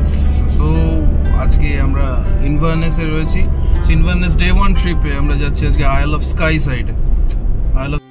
Guys, so আজকে আমরা ইনভারনেসে রয়েছি। ইনভারনেস ডে 1 ট্রিপে আমরা যাচ্ছি আজকে আইল অফ স্কাই সাইডে। আইল অফ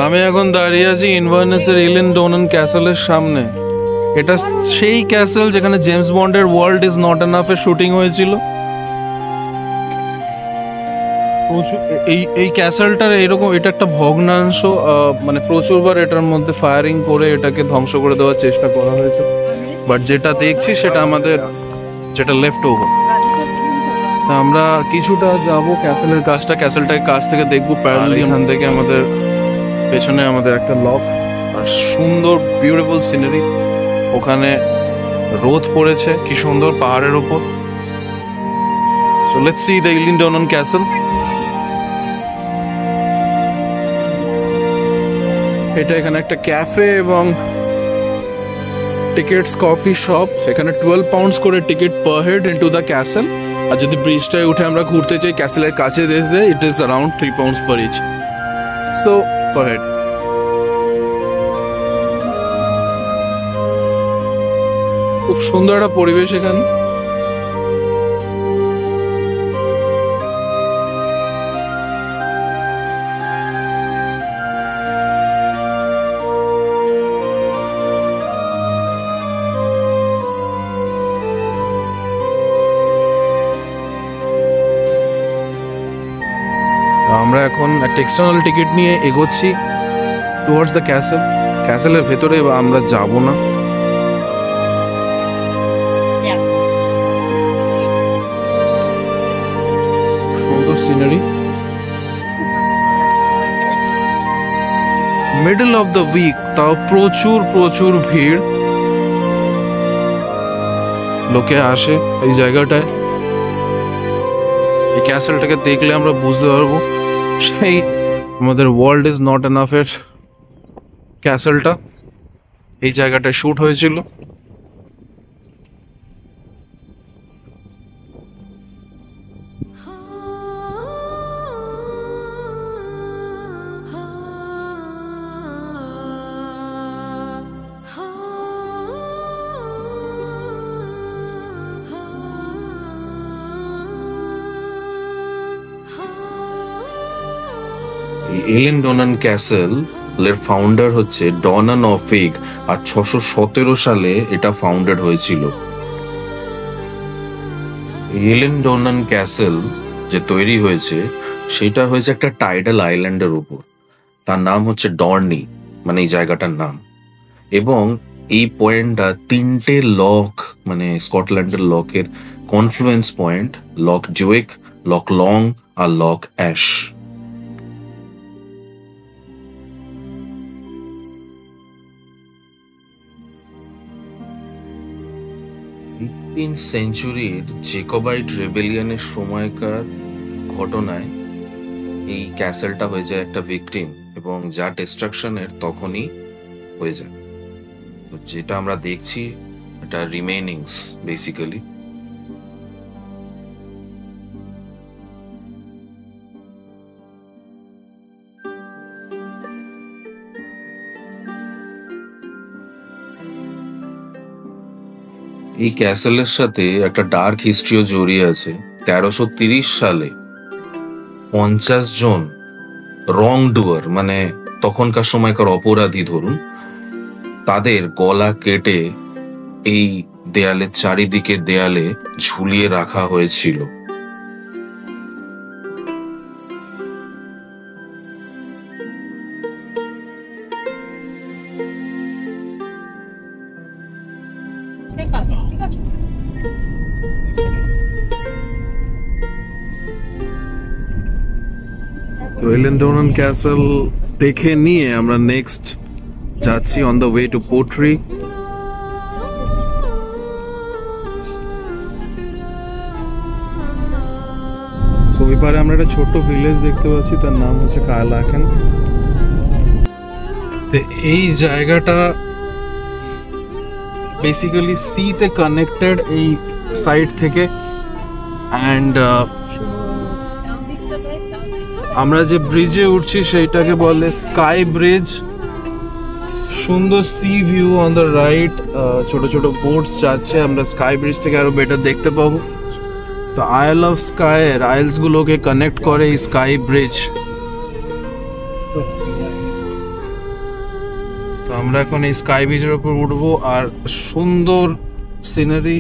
আমি এখন দাঁড়িয়ে আছি ইনভারনেসের ইলেন ডোনান ক্যাসেলের সামনে। এটা সেই ক্যাসেল যেখানে জেমস বন্ডের ওয়ার্ল্ড ইজ নট এনাফ এর শুটিং হয়েছিল। এই ক্যাসেলটার এরকম, এটা একটা ভগ্নাংশ, মানে প্রচুরবার এটার মধ্যে ফায়ারিং করে এটাকে ধ্বংস করে দেওয়ার চেষ্টা করা হয়েছে, বাট যেটা দেখছি সেটা আমাদের যেটা লেফট ওভার। আমরা কিছুটা যাবো ক্যাসেলের ক্যাসেলটাকে কাছ থেকে দেখবো প্যারালালি। এখান থেকে আমাদের পেছনে আমাদের একটা লক আর সুন্দর বিউটিফুল সিনারি। ওখানে রোদ পড়েছে কি সুন্দর পাহাড়ের ওপর। So let's see the Eilean Donan castle. এটা এখানে একটা ক্যাফে এবং টিকিটস কফি শপ। এখানে 12 পাউন্ডস করে ticket per head into the castle. আর যদি ব্রিজটায় উঠে আমরা ঘুরতে চাই ক্যাসেলের কাছে দেখতে, it is around 3 pounds per each. So per head. খুব সুন্দর একটা পরিবেশ এখানে। আমরা এখন একটা এক্সটার্নাল টিকিট নিয়ে এগোচ্ছি টুয়ার্ডস দ্য ক্যাসেল। ক্যাসেলের ভেতরে আমরা যাব না। সুন্দর scenery, middle of the week, তাও প্রচুর ভিড়। লোকে আসে এই জায়গাটায়। এই ক্যাসেলটাকে দেখলে আমরা বুঝতে পারবো সেই আমাদের ওয়ার্ল্ড ইজ নট এনাফ এর ক্যাসেলটা এই জায়গাটায় শুট হয়েছিল। ইলেন ডোনান ক্যাসেল এর ফাউন্ডার হচ্ছে ডনান অফ উইক, আর 617 সালে এটা ফাউন্ডেড হয়েছিল। ইলেন ডোনান ক্যাসেল যে তৈরি হয়েছে সেটা হয়েছে একটা টাইডাল আইল্যান্ডের উপর। তার নাম হচ্ছে ডর্নি, মানে এই জায়গাটার নাম। এবং এই পয়েন্টটা 3টে লক, মানে স্কটল্যান্ডের লকের কনফ্লুয়েন্স পয়েন্ট, লক জুয়েক, লক লং আর লক অ্যাশ। 18th সেঞ্চুরির জেকোবাইট রেবেলিয়নের সময়কার ঘটনায় এই ক্যাসেলটা হয়ে যায় একটা ভিকটিম, এবং যা ডিস্ট্রাকশনের তখনই হয়ে যায়। তো যেটা আমরা দেখছি এটা রিমেইনিংস বেসিক্যালি। এই ক্যাসেলের সাথে একটা ডার্ক হিস্ট্রিও জড়িয়ে আছে। 1330 সালে 50 জন রং ডুয়ার, মানে তখনকার সময়কার অপরাধী ধরুন, তাদের গলা কেটে এই দেয়ালের চারিদিকে দেয়ালে ঝুলিয়ে রাখা হয়েছিল। তো ইলেন ডোনান ক্যাসেল দেখে নিয়ে আমরা নেক্সট যাচ্ছি অন দ্য ওয়ে টু পোর্ট্রি। তো ওই পারে আমরা একটা ছোট্ট ভিলেজ দেখতে পাচ্ছি, তার নাম হচ্ছে কালাকেন। তো এই জায়গাটা বেসিক্যালি সিতে কানেক্টেড এই সাইড থেকে। অ্যান্ড আমরা যে ব্রিজে উঠছি সেইটাকে বলে স্কাই ব্রিজ। সুন্দর C view on the right, ছোট ছোট বোটস যাচ্ছে, আমরা স্কাই ব্রিজ থেকে আরো বেটার দেখতে পাবো। তো আইল অফ স্কাই এর আইলস গুলোকে কানেক্ট করে এই স্কাই ব্রিজ। তো আমরা এখন এই স্কাই ব্রিজের উপর উঠবো আর সুন্দর সিনারি।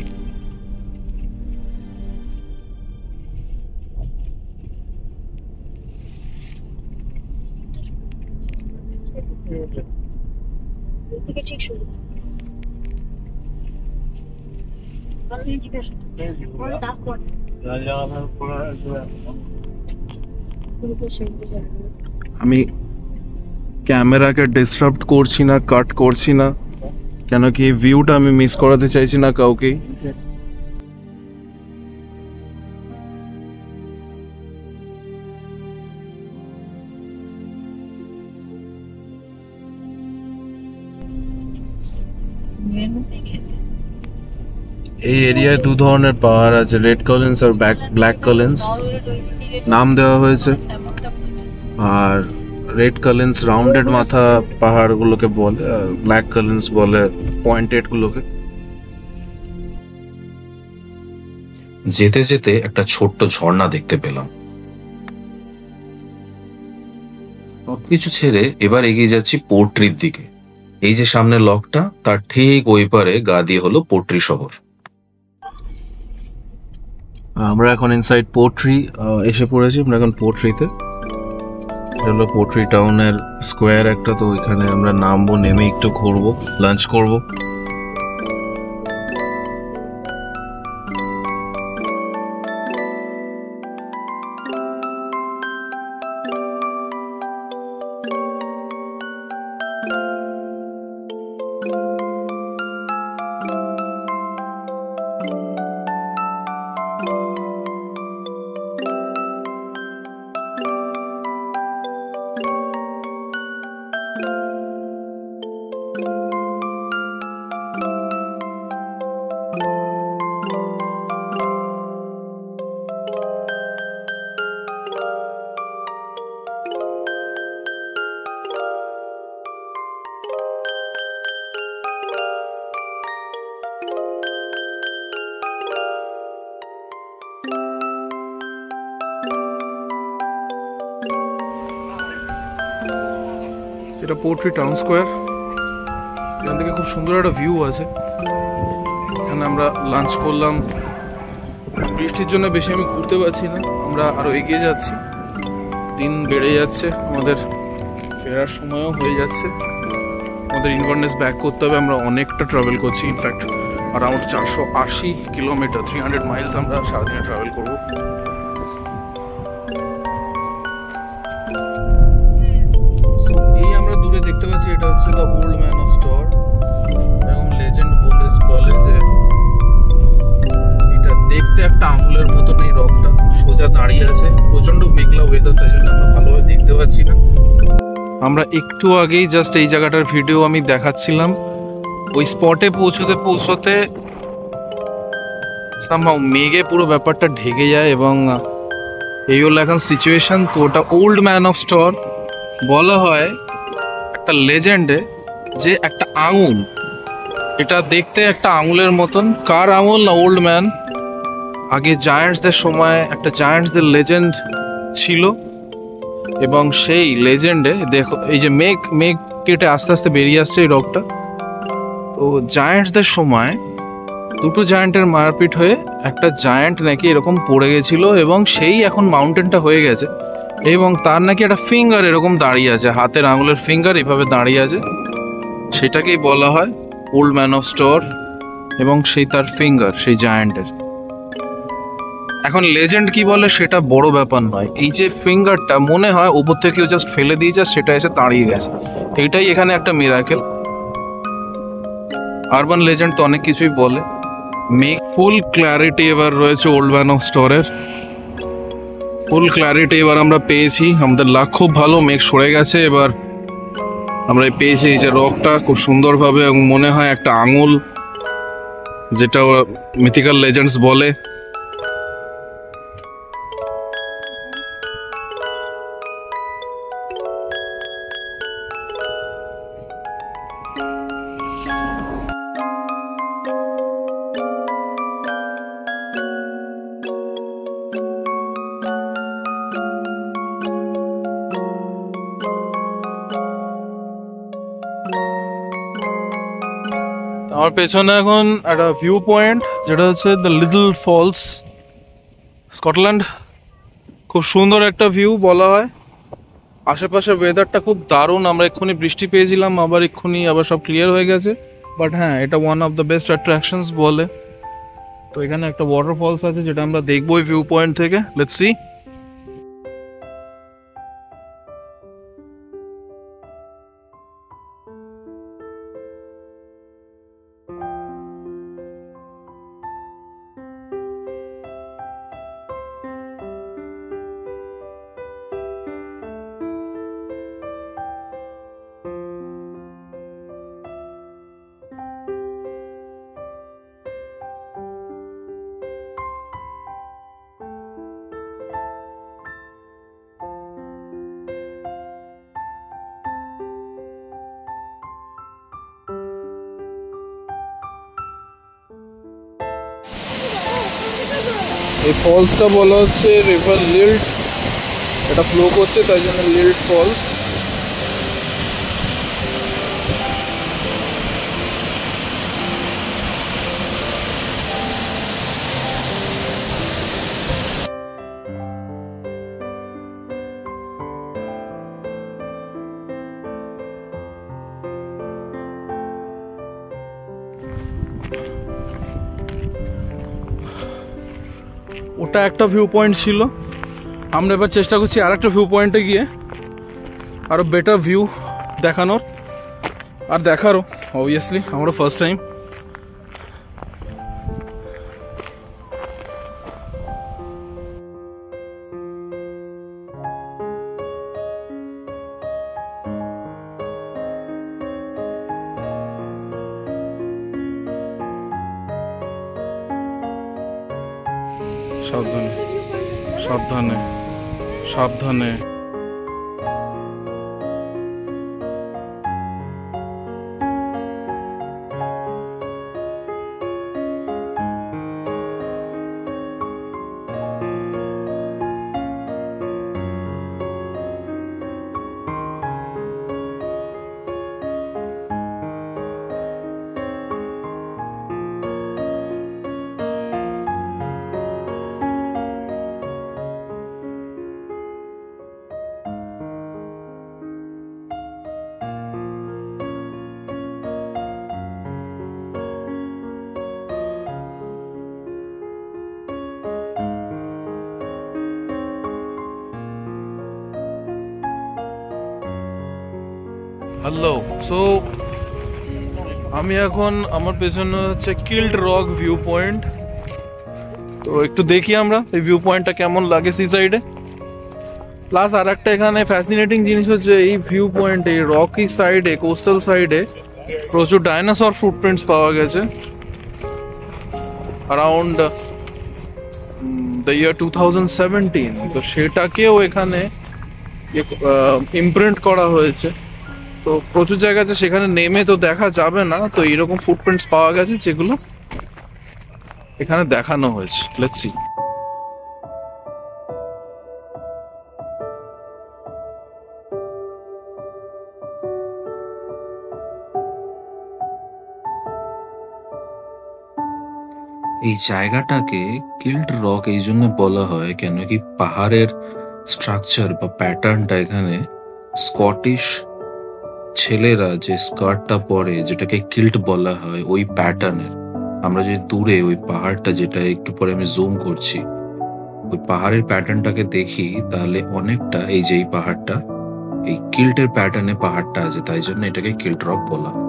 আমি ক্যামেরাকে ডিসরাপ্ট করছি না, কাট করছি না, কেন কি এই ভিউটা আমি মিস করাতে চাইছি না কাউকে। এই এরিয়ায় দু ধরনের পাহাড় আছে, রেড কলিন্স আর ব্ল্যাক কলিন্স নাম দেওয়া হয়েছে। আর রেড কলিন্স রাউন্ডেড মাথা পাহাড়গুলোকে বলে, আর ব্ল্যাক কলিন্স বলে পয়েন্টেড গুলোকে। যেতে যেতে একটা ছোট্ট ঝর্ণা দেখতে পেলাম। সবকিছু ছেড়ে এবার এগিয়ে যাচ্ছি পোর্ট্রির দিকে। এই যে সামনে লকটা, তার ঠিক ওই পারে গা দিয়ে হলো পোর্ট্রি শহর। আমরা এখন ইনসাইড পোর্ট্রি এসে পড়েছি। আমরা এখন পোর্ট্রিতে, এটা হলো পোর্ট্রি টাউনের স্কোয়ার একটা। তো এখানে আমরা নামবো, নেমে একটু ঘুরবো, লাঞ্চ করবো। এটা পোর্ট্রি টাউন স্কোয়ার। এখান থেকে খুব সুন্দর একটা ভিউ আছে। এখানে আমরা লাঞ্চ করলাম। বৃষ্টির জন্য বেশি আমি ঘুরতে পারছি না, আমরা আরো এগিয়ে যাচ্ছি, দিন বেড়ে যাচ্ছে, আমাদের ফেরার সময়ও হয়ে যাচ্ছে, আমাদের ইনভারনেস ব্যাক করতে হবে। আমরা অনেকটা ট্রাভেল করছি, ইনফ্যাক্ট অ্যারাউন্ড 480 কিলোমিটার, 300 মাইলস আমরা সারাদিনে ট্রাভেল করবো। দেখতে পাচ্ছি এটা হচ্ছে the old man of store. এবং লেজেন্ড বলে যে এটা দেখতে একটা আঙুলের মতন, এই রকটা সোজা দাঁড়িয়ে আছে। প্রচন্ড মেঘলা ওয়েদার, তাই জন্য আমরা ভালোভাবে দেখতে পাচ্ছি না। আমরা একটু আগেই জাস্ট এই জায়গাটার ভিডিও আমি দেখাচ্ছিলাম। ওই স্পটে পৌঁছতে সামহাউ মেঘে পুরো ব্যাপারটা ঢেকে যায় এবং এই হলো এখন সিচুয়েশন। তো ওটা ওল্ড ম্যান অফ স্টোর বলা হয় একটা লেজেন্ডে, যে একটা আঙুল, এটা দেখতে একটা আঙুলের মতন। কার আঙুল? না ওল্ড ম্যান। আগে জায়ান্টসদের সময় একটা জায়ান্টসদের লেজেন্ড ছিল, এবং সেই লেজেন্ডে দেখো এই যে মেঘ কেটে আস্তে আস্তে বেরিয়ে আসছে এই রকটা। তো জায়ান্টসদের সময় দুটো জায়ান্টের মারপিট হয়ে একটা জায়ান্ট নাকি এরকম পড়ে গেছিল, এবং সেই এখন মাউন্টেনটা হয়ে গেছে। এবং তার নাকি একটা ফিঙ্গার এরকম দাঁড়িয়ে আছে, হাতের আঙুলের ফিঙ্গার এভাবে দাঁড়িয়ে আছে, সেটাকেই বলা হয় ওল্ড ম্যান অফ স্টোর। এবং সেই তার ফিঙ্গার, সেই জায়ান্টের। এখন লেজেন্ড কি বলে সেটা বড় ব্যাপার নয়, এই যে ফিঙ্গারটা মনে হয় ওপর থেকে কেউ জাস্ট ফেলে দিয়েছে, সেটা এসে দাঁড়িয়ে গেছে। এইটাই এখানে একটা মিরাকেল। আরবান লেজেন্ড তো অনেক কিছুই বলে। ফুল ক্ল্যারিটি এবার রয়েছে ওল্ড ম্যান অফ স্টোরের। ফুল ক্ল্যারিটি এবার আমরা পেয়েছি, আমাদের লাক খুব ভালো, মেঘ সরে গেছে। এবার আমরা পেয়েছি এই যে রকটা খুব সুন্দরভাবে, এবং মনে হয় একটা আঙুল, যেটা মিথিক্যাল লেজেন্ডস বলে। আমার পেছনে এখন একটা ভিউ পয়েন্ট, যেটা হচ্ছে দ্য লিটল ফলস, স্কটল্যান্ড। খুব সুন্দর একটা ভিউ বলা হয়। আশেপাশের ওয়েদারটা খুব দারুণ। আমরা এক্ষুনি বৃষ্টি পেয়েছিলাম, আবার সব ক্লিয়ার হয়ে গেছে। বাট হ্যাঁ, এটা one of the best attractions বলে। তো এখানে একটা ওয়াটারফলস আছে, যেটা আমরা দেখবো এই ভিউ পয়েন্ট থেকে। Let's see. এই ফলসটা বলা হচ্ছে রিভার লিল্ট, এটা ফ্লো করছে তাই জন্য লিল্ট ফলস। ওটা একটা ভিউ পয়েন্ট ছিল। আমরা এবার চেষ্টা করছি আর একটা ভিউ পয়েন্টে গিয়ে আরো বেটার ভিউ দেখানোর আর দেখারও। অবভিয়াসলি আমরা ফার্স্ট টাইম। সাবধানে সাবধানে সাবধানে। হ্যালো, সো আমি এখন, আমার পেছনে হচ্ছে কিল্ড রক ভিউ পয়েন্ট। তো একটু দেখি আমরা এই ভিউ পয়েন্টটা কেমন লাগে সি সাইডে। প্লাস আর একটা এখানে ফ্যাসিনেটিং জিনিস হচ্ছে এই ভিউ পয়েন্টে, রকি সাইডে, কোস্টাল সাইডে প্রচুর ডাইনোসর ফুটপ্রিন্টস পাওয়া গেছে অ্যারাউন্ড দ্য ইয়ার 2017। তো সেটাকেও এখানে ইমপ্রিন্ট করা হয়েছে। তো প্রচুর জায়গা আছে, সেখানে নেমে তো দেখা যাবে না। তো এইরকম ফুটপ্রিন্টস পাওয়া গেছে যেগুলো এখানে দেখানো হয়েছে। Let's see. এই জায়গাটাকে কিল্ট রক এই জন্য বলা হয় কেন কি পাহাড়ের স্ট্রাকচার বা প্যাটার্নটা এখানে স্কটিশ ছেলেরা যে স্কার্টটা পরে, যেটাকে কিল্ট বলা হয়, ওই প্যাটার্নের। আমরা যদি দূরে ওই পাহাড়টা, যেটা একটু পরে আমি জুম করছি, ওই পাহাড়ের প্যাটার্নটাকে দেখি, তাহলে অনেকটা এই যে এই পাহাড়টা, এই কিল্টের প্যাটার্নে পাহাড়টা আছে, তাই জন্য এটাকে কিল্ট রক বলা হয়।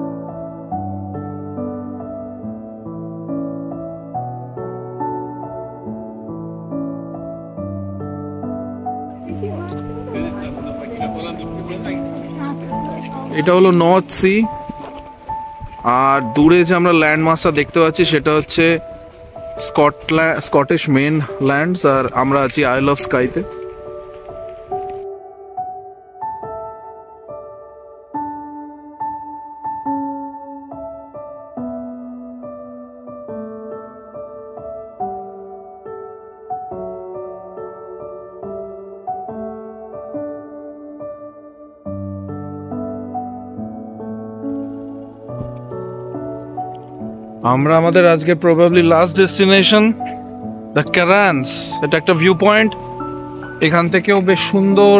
এটা হলো নর্থ সি, আর দূরে যে আমরা ল্যান্ডমার্কটা দেখতে পাচ্ছি সেটা হচ্ছে স্কটিশ মেন ল্যান্ডস, আর আমরা আছি আইল অফ স্কাইতে। আমরা আমাদের আজকে প্রবাবলি লাস্ট ডেস্টিনেশন দ্য ক্যারান্স, এটা একটা ভিউ পয়েন্ট। এখান থেকেও বেশ সুন্দর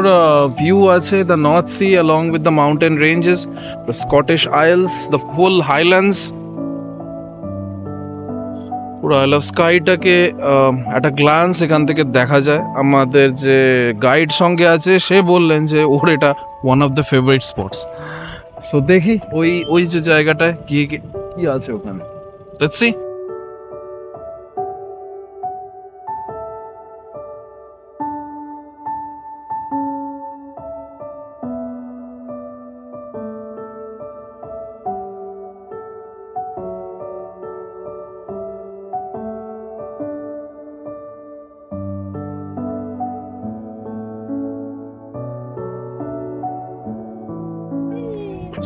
ভিউ আছে, the North Sea along with the mountain ranges, the Scottish Isles, the full Highlands. পুরো আইল অফ স্কাইটাকে একটা গ্লান্স এখান থেকে দেখা যায়। আমাদের যে গাইড সঙ্গে আছে সে বললেন যে ওর এটা one of the favourite spots. তো দেখি ওই যে জায়গাটায় গিয়ে কি আছে ওখানে। Let's see.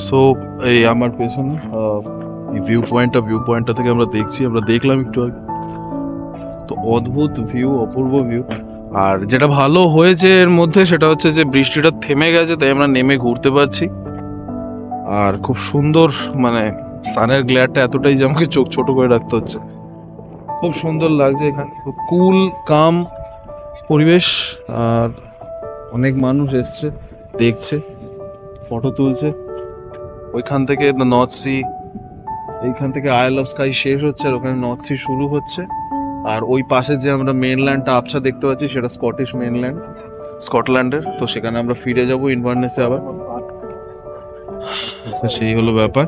সো এই আমার পেছনে ভিউ পয়েন্টটা থেকে আমরা দেখলাম একটু আগে, তো অদ্ভুত ভিউ, অপূর্ব ভিউ। আর যেটা ভালো হয়েছে এর মধ্যে সেটা হচ্ছে যে বৃষ্টিটা থেমে গেছে, তাই আমরা নেমে ঘুরতে পারছি। আর খুব সুন্দর, মানে সানের গ্লেয়ারটা এতটাই যে আমাকে চোখ ছোট করে রাখতে হচ্ছে। খুব সুন্দর লাগছে এখানে, খুব কুল কাম পরিবেশ। আর অনেক মানুষ এসছে, দেখছে, ফটো তুলছে। ওইখান থেকে দ্য নর্থ সি, এইখান থেকে আইল অফ স্কাই শেষ হচ্ছে আর ওখানে নর্থ সি শুরু হচ্ছে। আর ওই পাশে যে আমরা মেনল্যান্ডটা আবছা দেখতে পাচ্ছি সেটা স্কটিশ মেনল্যান্ড, স্কটল্যান্ডের। তো সেখানে আমরা ফিরে যাব ইনভারনেসে আবার। সেই হলো ব্যাপার।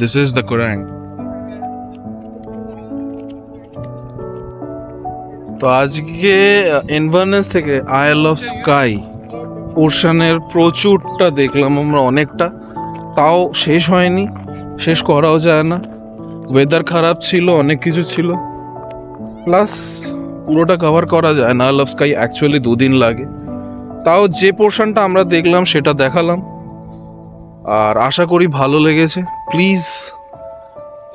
দিস ইজ দ্য কোরাং। তো আজকে ইনভারনেস থেকে আইল অফ স্কাই পোর্শনের প্রচুরটা দেখলাম আমরা, অনেকটা। তাও শেষ হয়নি, শেষ করাও যায় না। ওয়েদার খারাপ ছিল, অনেক কিছু ছিল, প্লাস পুরোটা কভার করা যায় না। আইল অফ স্কাই অ্যাকচুয়ালি 2 দিন লাগে। তাও যে পোর্শনটা আমরা দেখলাম সেটা দেখালাম, আর আশা করি ভালো লেগেছে। প্লিজ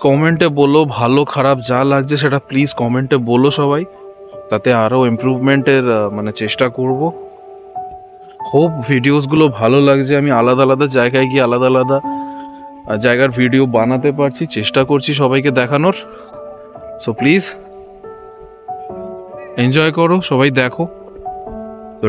কমেন্টে বলো, ভালো খারাপ যা লাগছে সেটা প্লিজ কমেন্টে বলো সবাই, তাতে আরও ইমপ্রুভমেন্টের মানে চেষ্টা করব। হোপ ভিডিওসগুলো ভালো লাগছে। আমি আলাদা আলাদা জায়গায় গিয়ে আলাদা আলাদা জায়গার ভিডিও বানাতে পারছি, চেষ্টা করছি সবাইকে দেখানোর। সো প্লিজ এনজয় করো, সবাই দেখো। তো